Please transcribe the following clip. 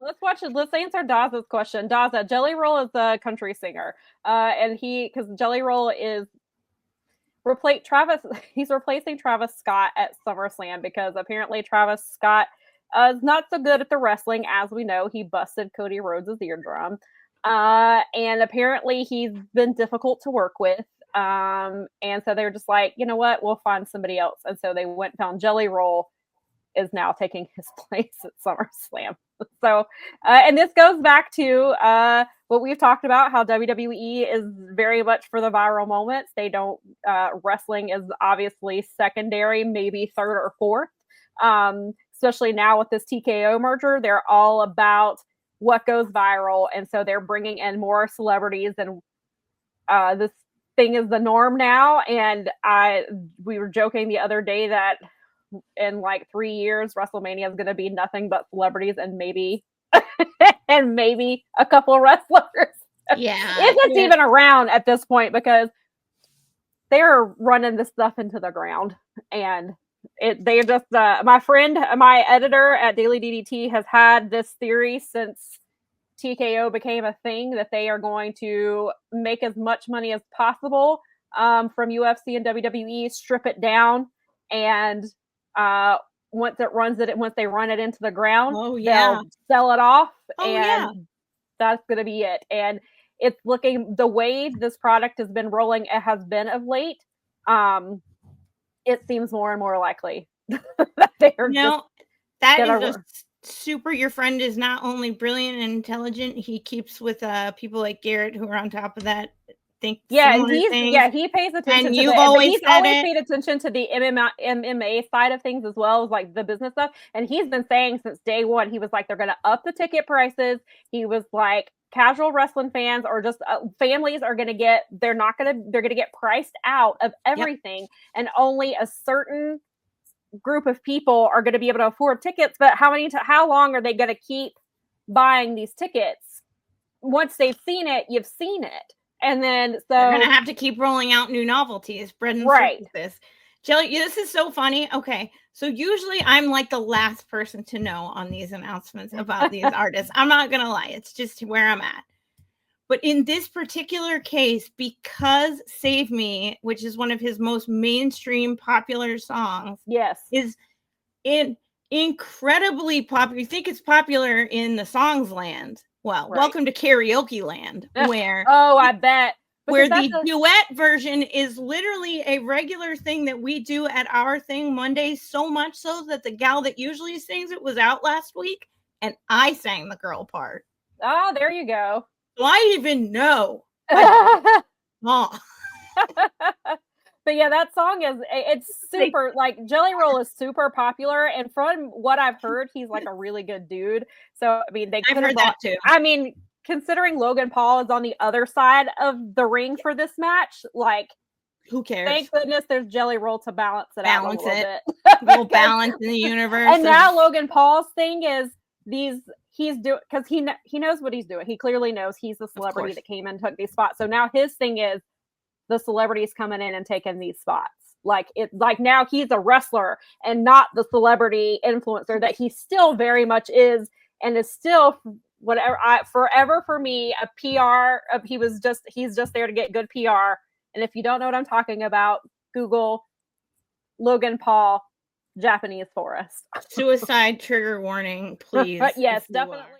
let's watch it. Let's answer Daza's question. Daza, Jelly Roll is a country singer. And because Jelly Roll is he's replacing Travis Scott at SummerSlam because apparently Travis Scott is not so good at the wrestling. As we know, he busted Cody Rhodes' eardrum. And apparently he's been difficult to work with. And so they were just like, you know what, we'll find somebody else. And so they went and found Jelly Roll is now taking his place at SummerSlam. So, and this goes back to what we've talked about, how WWE is very much for the viral moments. They don't, wrestling is obviously secondary, maybe third or fourth. Especially now with this TKO merger, they're all about what goes viral. And so they're bringing in more celebrities, and this thing is the norm now. And we were joking the other day that in like 3 years, WrestleMania is going to be nothing but celebrities and maybe a couple of wrestlers. Yeah. If it's even around at this point, because they're running this stuff into the ground. And they're just, my editor at Daily DDT has had this theory since TKO became a thing, that they are going to make as much money as possible from UFC and WWE, strip it down, and once they run it into the ground, they'll sell it off, that's going to be it. And it's looking, the way this product has been rolling, it has been of late, it seems more and more likely that they're super. Your friend is not only brilliant and intelligent, he keeps with people like Garrett who are on top of that. He pays attention. And you've always paid attention to the MMA side of things as well as like the business stuff. And he's been saying since day one, he was like, they're going to up the ticket prices. He was like, casual wrestling fans or just families are going to get, they're going to get priced out of everything. Yep. And only a certain group of people are going to be able to afford tickets. But how long are they going to keep buying these tickets? Once they've seen it, you've seen it. And then so they're going to have to keep rolling out new novelties, bread and circuses. Jelly, this is so funny. Okay, so usually I'm like the last person to know on these announcements about these artists. I'm not going to lie. It's just where I'm at. But in this particular case, because Save Me, which is one of his most mainstream popular songs, is incredibly popular. You think it's popular in the songs land. Well, welcome to karaoke land, where I bet. Where the duet version is literally a regular thing that we do at our thing Mondays, so much so that the gal that usually sings it was out last week, and I sang the girl part. Oh, there you go. So I even know. But yeah, that song it's super, like, Jelly Roll is super popular, and from what I've heard, he's like a really good dude. So I mean, I've heard that too. I mean, considering Logan Paul is on the other side of the ring for this match, like, who cares? Thank goodness there's Jelly Roll to balance it out a little bit. We'll balance in the universe. And now Logan Paul's thing is he's doing, because he knows what he's doing. He clearly knows he's the celebrity that came and took these spots. So now his thing is the celebrities coming in and taking these spots. Like, it's like now he's a wrestler and not the celebrity influencer that he still very much is, and is still forever for me a PR. He's just there to get good PR. And if you don't know what I'm talking about, Google Logan Paul Japanese Forest. Suicide trigger warning, please. Yes, definitely.